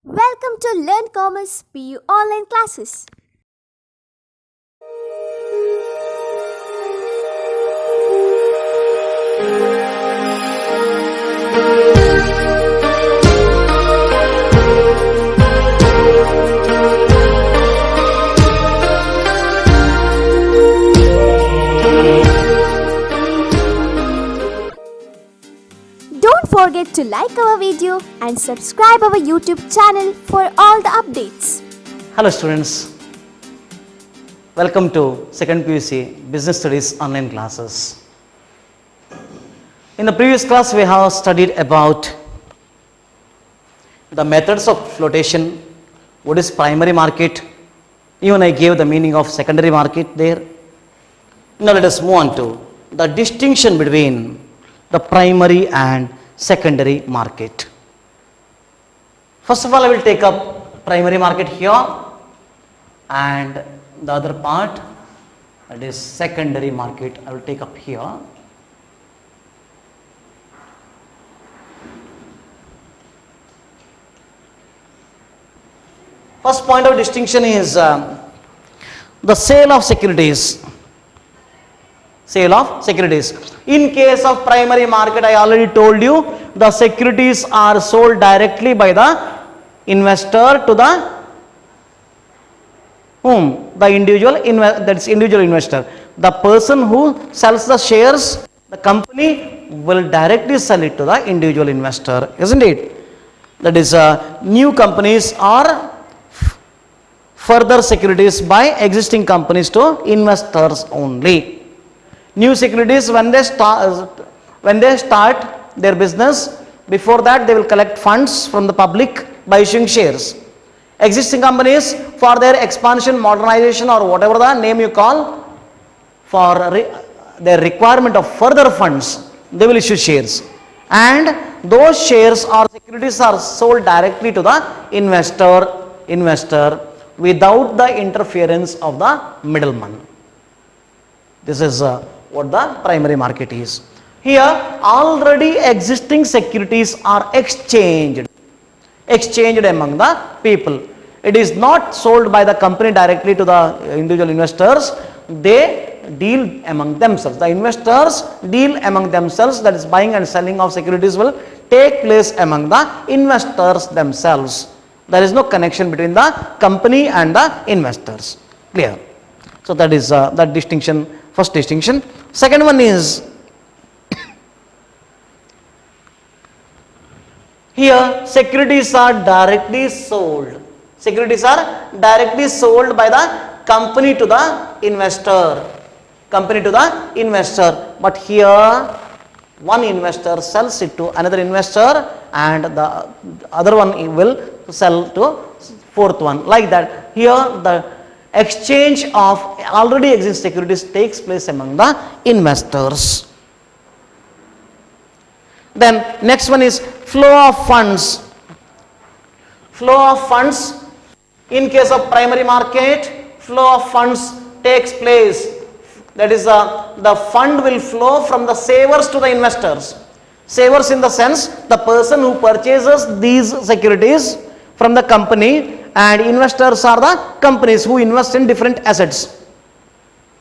Welcome to Learn Commerce PU online classes. Don't forget to like our video and subscribe our YouTube channel for all the updates. Hello students, welcome to second PUC Business Studies online classes. In the previous class we have studied about the methods of flotation, what is primary market, even I gave the meaning of secondary market there. Now let us move on to the distinction between the primary and secondary market. First of all, I will take up primary market here and the other part, that is secondary market, I will take up here. First point of distinction is the sale of securities. Sale of securities. In case of primary market, I already told you, the securities are sold directly by the investor to the whom? The individual individual investor. The person who sells the shares, the company will directly sell it to the individual investor, isn't it? That is, new companies are further securities by existing companies to investors only. New securities, when they start their business, before that they will collect funds from the public by issuing shares. Existing companies, for their expansion, modernization, or whatever the name you call, for their requirement of further funds, they will issue shares, and those shares or securities are sold directly to the investor without the interference of the middleman. This is what the primary market is. Here already existing securities are exchanged among the people. It is not sold by the company directly to the individual investors. They deal among themselves. The investors deal among themselves, that is buying and selling of securities will take place among the investors themselves. There is no connection between the company and the investors. Clear? So that is that distinction, first distinction. Second one is, here securities are directly sold. Securities are directly sold by the company to the investor. Company to the investor. But here one investor sells it to another investor and the other one will sell to fourth one. Like that. Here the exchange of already existing securities takes place among the investors. Then next one is flow of funds. Flow of funds, in case of primary market, flow of funds takes place. That is, the fund will flow from the savers to the investors. Savers in the sense, the person who purchases these securities from the company, and investors are the companies who invest in different assets.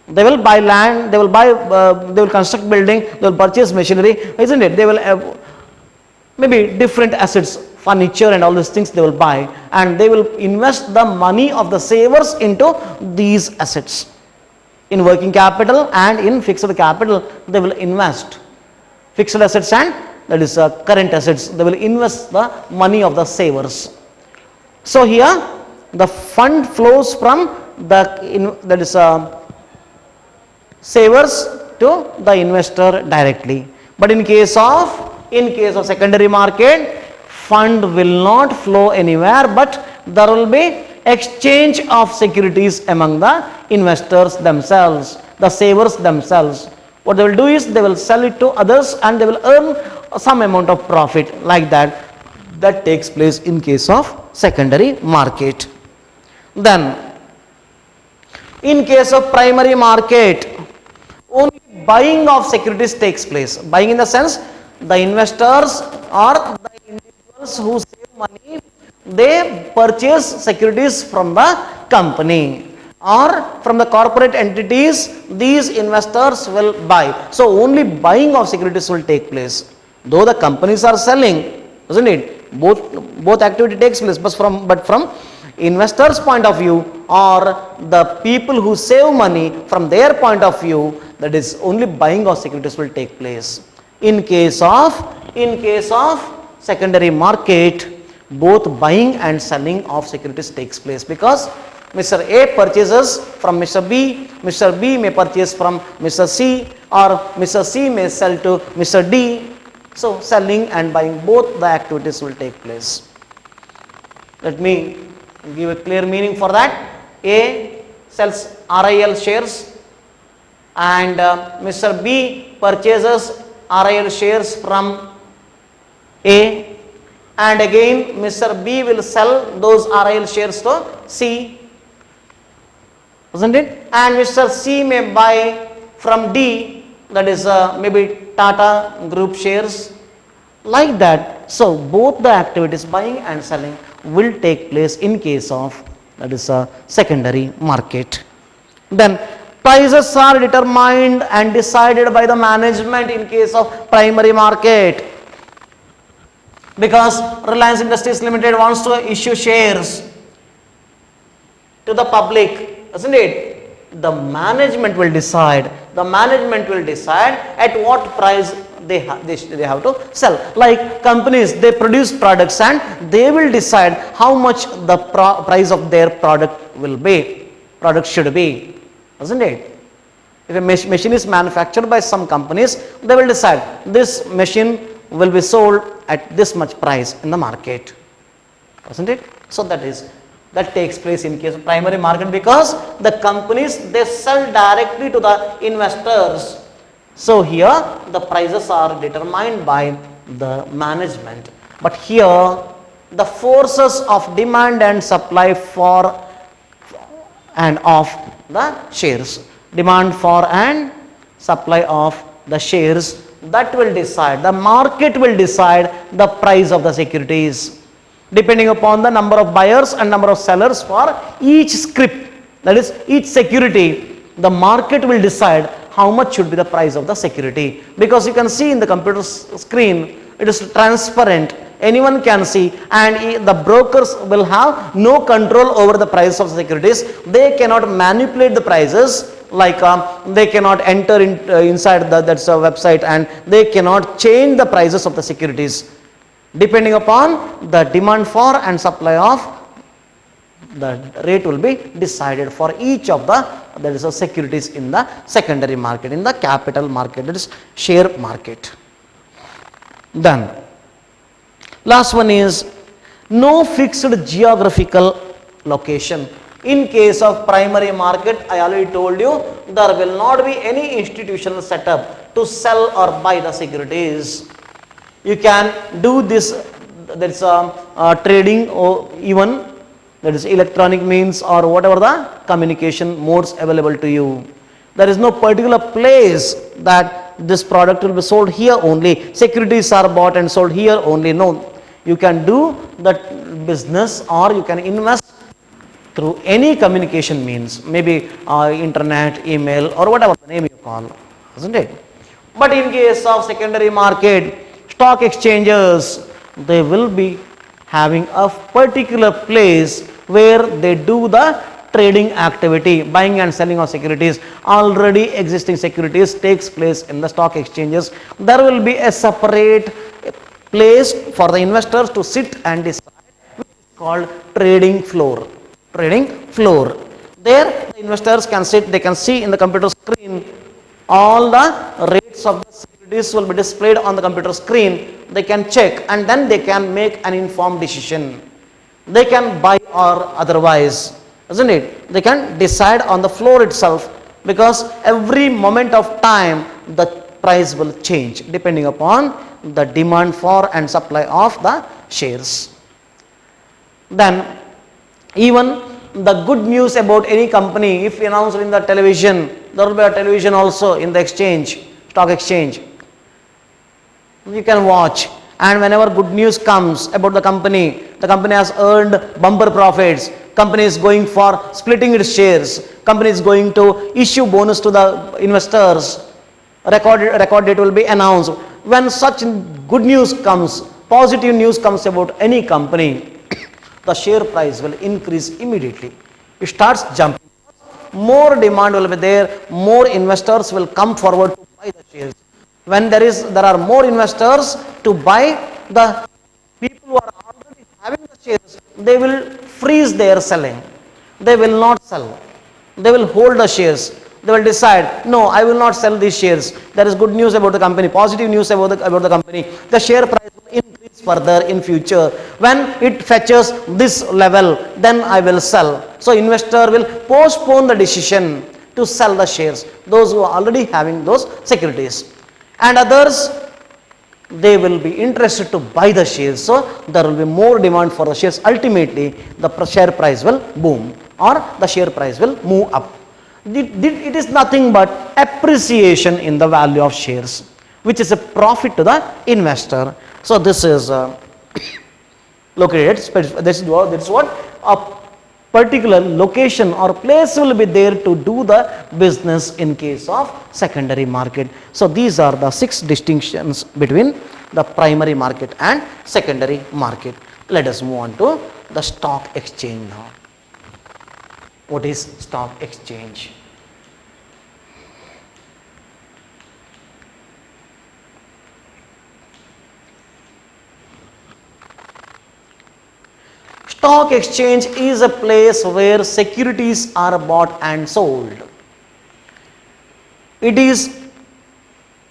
They will buy land, they will construct building, they will purchase machinery, isn't it? They will maybe different assets, furniture and all these things they will buy, and they will invest the money of the savers into these assets. In working capital and in fixed capital, they will invest. Fixed assets and that is current assets, they will invest the money of the savers. So here the fund flows from the savers to the investor directly. But in case of secondary market, fund will not flow anywhere, but there will be exchange of securities among the investors themselves, the savers themselves. What they will do is they will sell it to others and they will earn some amount of profit, like that. That takes place in case of secondary market. Then in case of primary market, only buying of securities takes place. Buying in the sense, the investors or the individuals who save money they purchase securities from the company or from the corporate entities. These investors will buy. So only buying of securities will take place. Though the companies are selling, isn't it? Both activity takes place, but from investors' point of view or the people who save money from their point of view, that is only buying of securities will take place. In case of secondary market, both buying and selling of securities takes place, because Mr. A purchases from Mr. B, Mr. B may purchase from Mr. C, or Mr. C may sell to Mr. D. So selling and buying, both the activities will take place. Let me give a clear meaning for that. A sells RIL shares and Mr. B purchases RIL shares from A, and again Mr. B will sell those RIL shares to C, isn't it? And Mr. C may buy from D, that is maybe Tata Group shares, like that. So both the activities, buying and selling, will take place in case of, that is a secondary market. Then prices are determined and decided by the management in case of primary market, because Reliance Industries Limited wants to issue shares to the public, isn't it? The management will decide at what price they have to sell. Like companies, they produce products and they will decide how much the price of their product should be, isn't it? If a machine is manufactured by some companies, they will decide this machine will be sold at this much price in the market, isn't it? So that takes place in case of primary market, because the companies, they sell directly to the investors. So here the prices are determined by the management. But here the forces of demand and supply for and of the shares, demand for and supply of the shares, that will decide, the market will decide the price of the securities, depending upon the number of buyers and number of sellers for each scrip, that is each security. The market will decide how much should be the price of the security, because you can see in the computer screen, it is transparent, anyone can see, and the brokers will have no control over the price of the securities. They cannot manipulate the prices, like they cannot enter inside that's a website, and they cannot change the prices of the securities. Depending upon the demand for and supply of, the rate will be decided for each of the, that is, securities in the secondary market, in the capital market, that is share market. Then last one is no fixed geographical location. In case of primary market, I already told you, there will not be any institutional setup to sell or buy the securities. You can do this, that is trading, or even that is electronic means or whatever the communication modes available to you. There is no particular place that this product will be sold here only, securities are bought and sold here only. No, you can do that business, or you can invest through any communication means, maybe internet, email, or whatever the name you call, isn't it? But in case of secondary market, stock exchanges, they will be having a particular place where they do the trading activity, buying and selling of securities. Already existing securities takes place in the stock exchanges. There will be a separate place for the investors to sit and decide, which is called trading floor. There the investors can sit, they can see in the computer screen all the rates of the securities will be displayed on the computer screen. They can check and then they can make an informed decision. They can buy or otherwise, isn't it? They can decide on the floor itself, because every moment of time the price will change depending upon the demand for and supply of the shares. Then even the good news about any company, if announced in the television, there will be a television also in the exchange, stock exchange. You can watch, and whenever good news comes about the company, The company has earned bumper profits. Company is going for splitting its shares. Company is going to issue bonus to the investors. Record date will be announced. When such good news comes, positive news comes about any company, the share price will increase immediately. It starts jumping. More demand will be there, more investors will come forward to buy the shares. When there are more investors to buy, the people who are already having the shares, they will freeze their selling. They will not sell. They will hold the shares. They will decide, no, I will not sell these shares. There is good news about the company, positive news about the company. The share price will increase further in future. When it fetches this level, then I will sell. So investor will postpone the decision to sell the shares. Those who are already having those securities. And others, they will be interested to buy the shares. So there will be more demand for the shares. Ultimately, the share price will boom or the share price will move up. It is nothing but appreciation in the value of shares, which is a profit to the investor. So this is located. This is what a particular location or place will be there to do the business in case of secondary market. So these are the 6 distinctions between the primary market and secondary market. Let us move on to the stock exchange now. What is stock exchange? Stock exchange is a place where securities are bought and sold. It is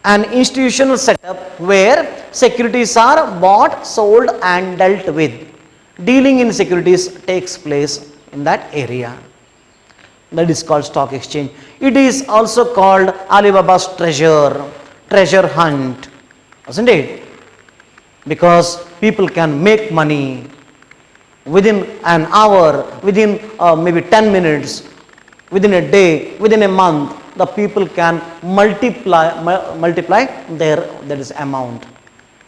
an institutional setup where securities are bought, sold and dealt with. Dealing in securities takes place in that area. That is called stock exchange. It is also called Alibaba's treasure hunt, isn't it? Because people can make money within an hour, within maybe 10 minutes, within a day, within a month, the people can multiply their that is amount.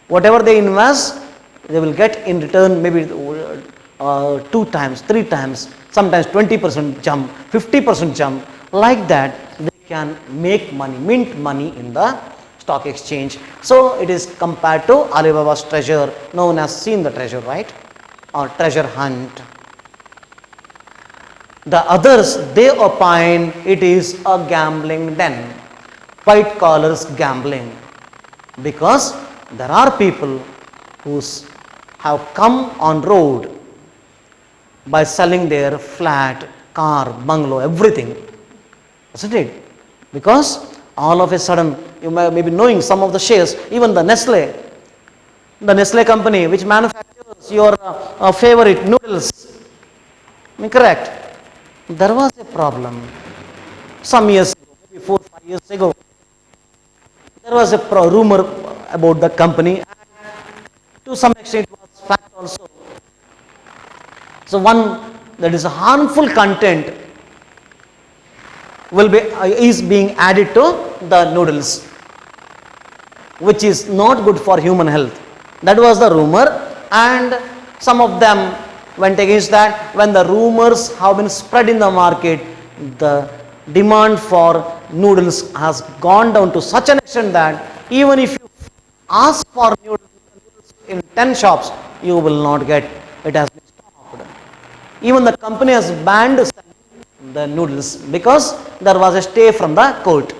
Whatever they invest, they will get in return maybe 2 times, 3 times, sometimes 20% jump, 50% jump. Like that, they can make money, mint money in the stock exchange. So it is compared to Alibaba's treasure, known as Seen the Treasure, right? Or treasure hunt. The others, they opine it is a gambling den, white collars gambling, because there are people who have come on road by selling their flat, car, bungalow, everything, isn't it? Because all of a sudden, you may be knowing some of the shares, even the Nestle company which manufactures your favorite noodles. Am I correct? There was a problem some years ago, maybe 4 or 5 years ago. There was a rumor about the company, and to some extent it was fact also. So one that is a harmful content is being added to the noodles, which is not good for human health. That was the rumor, and some of them went against that. When the rumors have been spread in the market, the demand for noodles has gone down to such an extent that even if you ask for noodles in 10 shops, you will not get. It has been stopped. Even the company has banned selling the noodles because there was a stay from the court.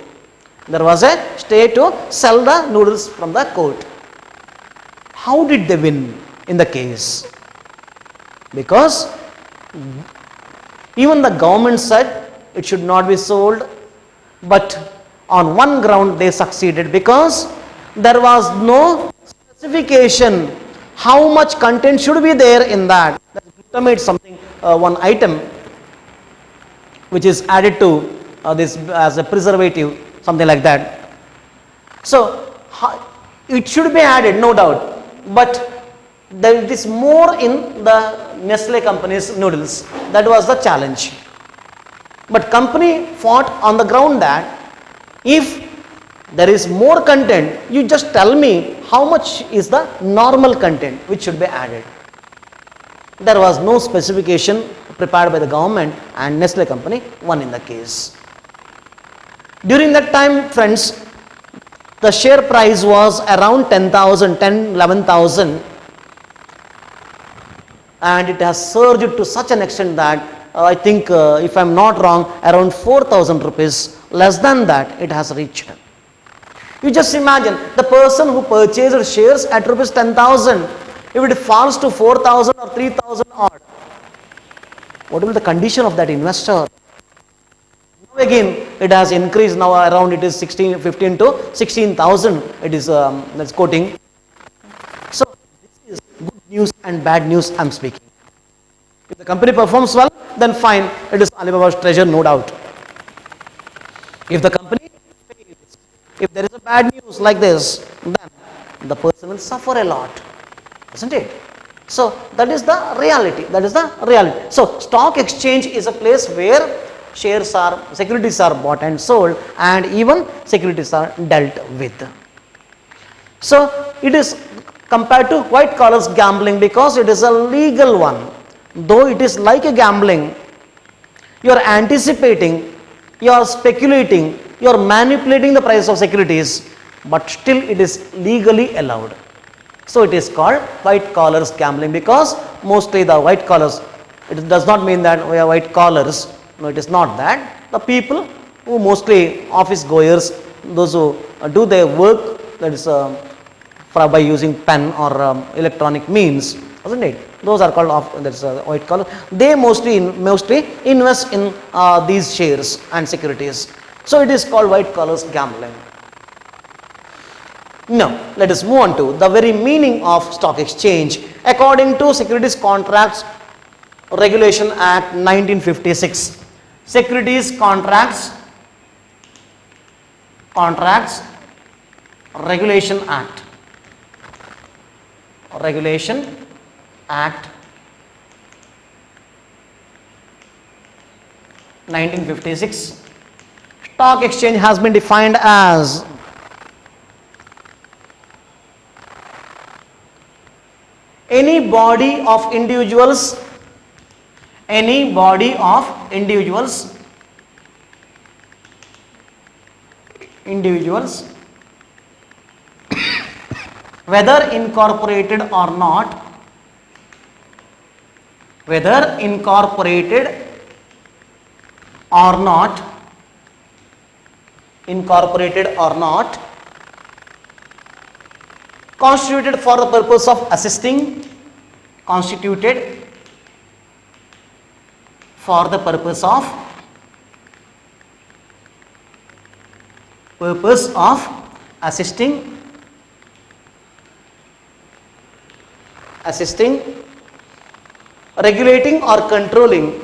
There was a stay to sell the noodles from the court. How did they win in the case? Because even the government said it should not be sold, but on one ground they succeeded, because there was no specification how much content should be there in that. Glutamate something, one item which is added to this as a preservative, something like that. So it should be added, no doubt, but there is more in the Nestle company's noodles. That was the challenge. But company fought on the ground that if there is more content, you just tell me how much is the normal content which should be added. There was no specification prepared by the government and Nestle company won in the case. During that time, friends, the share price was around 11,000 and it has surged to such an extent that I think if I am not wrong, around 4,000 rupees, less than that it has reached. You just imagine the person who purchased shares at rupees 10,000, if it falls to 4,000 or 3,000 odd, what will be the condition of that investor? Now again it has increased, now around it is 15 to 16,000 it is that's quoting. So this is good news and bad news I am speaking. If the company performs well, then fine, it is Alibaba's treasure, no doubt. If the company fails, if there is a bad news like this, then the person will suffer a lot, isn't it? So that is the reality. So stock exchange is a place where securities are bought and sold, and even securities are dealt with. So it is compared to white collars gambling because it is a legal one. Though it is like a gambling, you are anticipating, you are speculating, you are manipulating the price of securities, but still it is legally allowed. So it is called white collars gambling because mostly the white collars, it does not mean that we are white collars, no, it is not that. The people who mostly office goers, those who do their work, that is by using pen or electronic means, isn't it? Those are called white collar. They mostly invest in these shares and securities. So it is called white collars gambling. Now let us move on to the very meaning of stock exchange. According to Securities Contracts Regulation Act 1956, Securities Contracts Regulation Act 1956, stock exchange has been defined as any body of individuals whether incorporated or not, constituted for the purpose of assisting, assisting, regulating or controlling,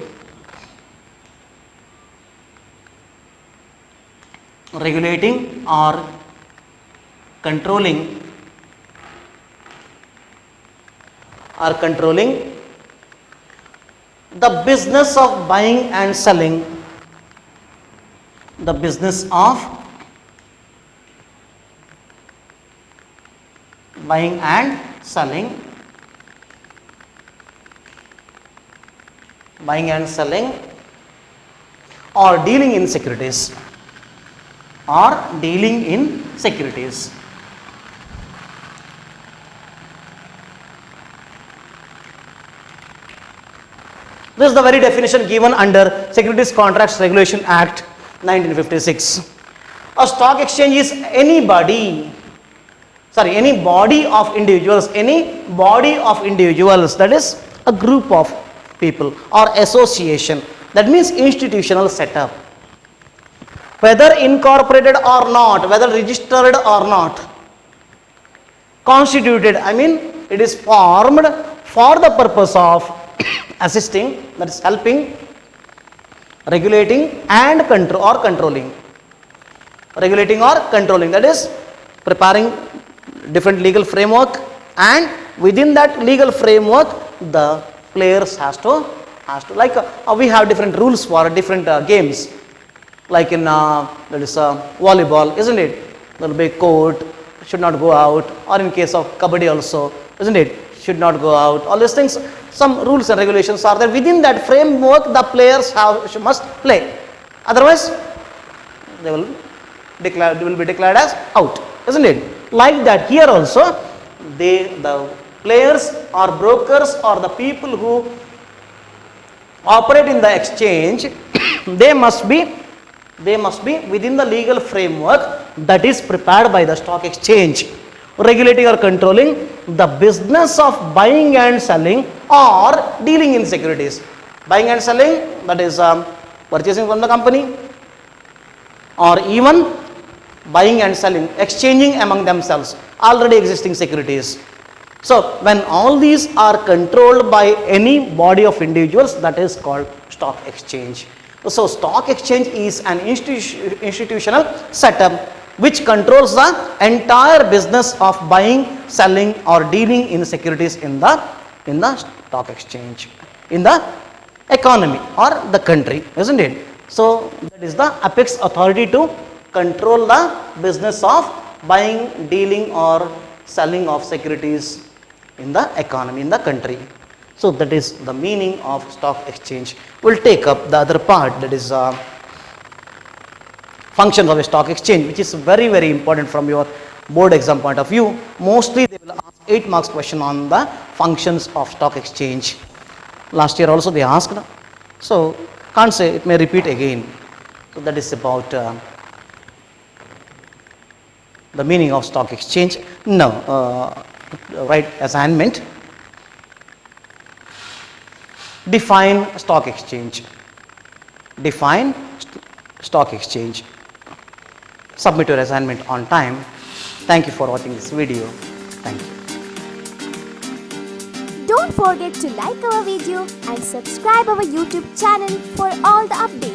the business of buying and selling, or dealing in securities, This is the very definition given under Securities Contracts Regulation Act 1956. A stock exchange is any body of individuals, that is a group of people or association, that means institutional setup. Whether incorporated or not, whether registered or not, constituted, I mean it is formed for the purpose of assisting, that is helping, regulating and controlling, that is preparing different legal framework, and within that legal framework the players has to like we have different rules for different games, like in that is volleyball, isn't it? There will be court, should not go out, or in case of kabaddi also, isn't it? Should not go out, all these things. some rules and regulations are there. Within that framework, the players must play. Otherwise, they will be declared as out, isn't it? Like that here also, the players or brokers or the people who operate in the exchange, they must be within the legal framework that is prepared by the stock exchange, regulating or controlling the business of buying and selling or dealing in securities. Buying and selling, that is purchasing from the company, or even buying and selling, exchanging among themselves already existing securities. So when all these are controlled by any body of individuals, that is called stock exchange. So stock exchange is an institutional setup which controls the entire business of buying, selling or dealing in securities in the stock exchange, in the economy or the country, isn't it? So that is the apex authority to control the business of buying, dealing or selling of securities in the economy, in the country. So that is the meaning of stock exchange. We'll take up the other part, that is functions of a stock exchange, which is very, very important from your board exam point of view. Mostly they will ask 8 marks question on the functions of stock exchange. Last year also they asked, so can't say, it may repeat again. So that is about the meaning of stock exchange. Now, write assignment. Define stock exchange. Define stock exchange. Submit your assignment on time. Thank you for watching this video. Thank you. Don't forget to like our video and subscribe our YouTube channel for all the updates.